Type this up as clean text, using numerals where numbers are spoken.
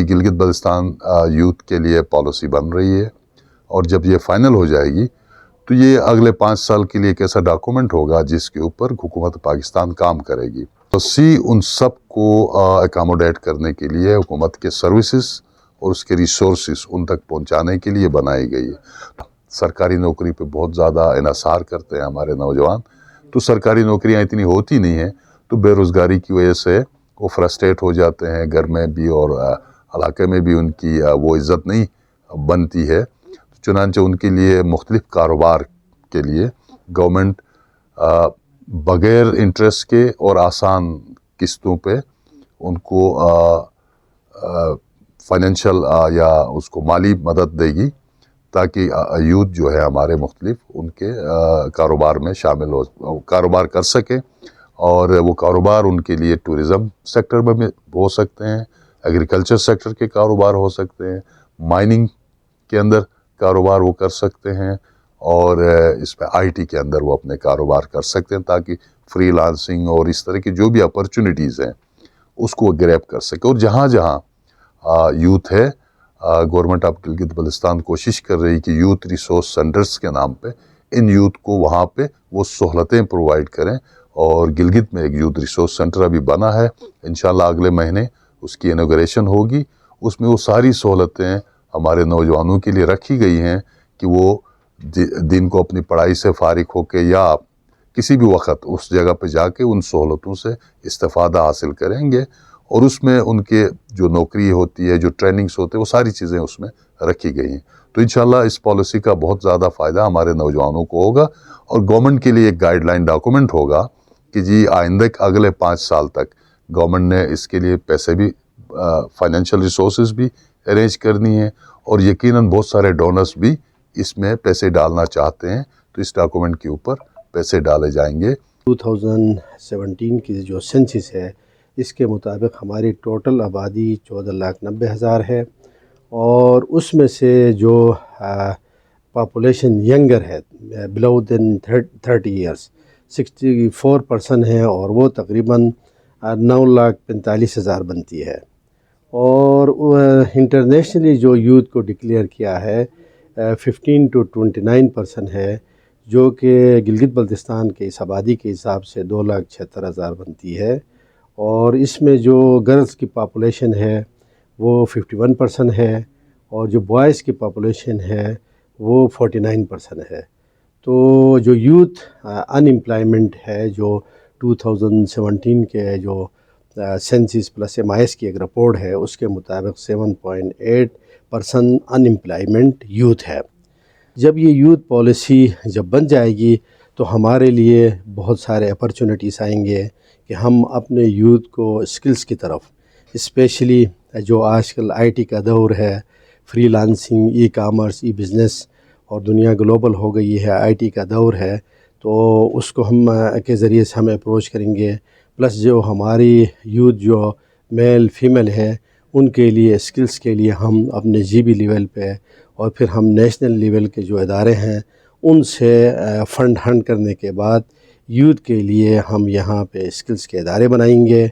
Gilgit Baltistan youth के लिए policy बन रही है और जब ये फाइनल हो जाएगी तो ये अगले 5 साल के लिए एक ऐसा डॉक्यूमेंट होगा जिसके ऊपर हुकूमत पाकिस्तान काम करेगी। पॉलिसी उन सब को अकोमोडेट करने के लिए हुकूमत के सर्विसेज और उसके रिसोर्सेज उन तक पहुंचाने के लिए बनाई गई है। सरकारी नौकरी पे बहुत ज़्यादा इन्हिसार करते हैं हमारे नौजवान, तो सरकारी नौकरियां इतनी होती नहीं हैं, तो बेरोज़गारी की वजह से वो फ्रस्ट्रेट हो जाते हैं, घर में भी और इलाके में भी उनकी वो इज़्ज़त नहीं बनती है। चुनांचे उनके लिए मुख्तलिफ कारोबार के लिए गवर्नमेंट बग़ैर इंटरेस्ट के और आसान किस्तों पे उनको फाइनेंशियल या उसको माली मदद देगी ताकि यूथ जो है हमारे मुख्तलिफ उनके कारोबार में शामिल कारोबार कर सकें। और वो कारोबार उनके लिए टूरिज़म सेक्टर में हो सकते हैं, एग्रीकल्चर सेक्टर के कारोबार हो सकते हैं, माइनिंग के अंदर कारोबार वो कर सकते हैं और इसमें आईटी के अंदर वो अपने कारोबार कर सकते हैं ताकि फ्रीलांसिंग और इस तरह की जो भी अपॉर्चुनिटीज़ हैं उसको वो ग्रैब कर सके। और जहाँ जहाँ यूथ है, गवर्नमेंट ऑफ गिलगित बल्तिस्तान कोशिश कर रही कि यूथ रिसोर्स सेंटर्स के नाम पे इन यूथ को वहाँ पे वो सहूलतें प्रोवाइड करें। और गिलगित में एक यूथ रिसोर्स सेंटर अभी बना है, इंशाल्लाह अगले महीने उसकी इनॉग्रेशन होगी। उसमें वो सारी सहूलतें हमारे नौजवानों के लिए रखी गई हैं कि वो दिन को अपनी पढ़ाई से फारिग होकर या किसी भी वक्त उस जगह पे जाके उन सहूलतों से इस्तेफ़ादा हासिल करेंगे और उसमें उनके जो नौकरी होती है, जो ट्रेनिंग्स होते हैं, वो सारी चीज़ें उसमें रखी गई हैं। तो इंशाल्लाह इस पॉलिसी का बहुत ज़्यादा फ़ायदा हमारे नौजवानों को होगा और गवर्नमेंट के लिए एक गाइडलाइन डॉक्यूमेंट होगा कि जी आइंदा अगले 5 साल तक गवर्नमेंट ने इसके लिए पैसे भी फाइनेंशियल रिसोर्सेज भी अरेंज करनी है और यकीनन बहुत सारे डोनर्स भी इसमें पैसे डालना चाहते हैं, तो इस डॉक्यूमेंट के ऊपर पैसे डाले जाएंगे। 2017 की जो सेंसस है इसके मुताबिक हमारी टोटल आबादी 14,90,000 है और उसमें से जो पॉपुलेशन यंगर है बिलो देन 30 ईयर्स 64% है और वो तकरीबन 9,45,000 बनती है। और इंटरनेशनली जो यूथ को डिक्लेयर किया है 15 to 29% है, जो कि गिलगित बल्तिस्तान के इस आबादी के हिसाब से 2,76,000 बनती है। और इसमें जो गर्ल्स की पॉपुलेशन है वो 51% है और जो बॉयज़ की पॉपुलेशन है वो 49% है। तो जो यूथ अनएम्प्लॉयमेंट है, जो 2017 के जो सेंसस प्लस MIS की एक रिपोर्ट है उसके मुताबिक 7.8% अनएम्प्लॉयमेंट यूथ है। जब ये यूथ पॉलिसी जब बन जाएगी तो हमारे लिए बहुत सारे अपॉर्चुनिटीज़ आएंगे कि हम अपने यूथ को स्किल्स की तरफ, स्पेशली जो आजकल IT का दौर है, फ्रीलांसिंग, ई-कॉमर्स, ई-बिज़नेस और दुनिया ग्लोबल हो गई है, IT का दौर है, तो उसको हम के ज़रिए से हम अप्रोच करेंगे। प्लस जो हमारी यूथ जो मेल फीमेल है उनके लिए स्किल्स के लिए हम अपने GB लेवल पे और फिर हम नेशनल लेवल के जो इदारे हैं उनसे फ़ंड हंट करने के बाद यूथ के लिए हम यहाँ पे स्किल्स के इदारे बनाएंगे।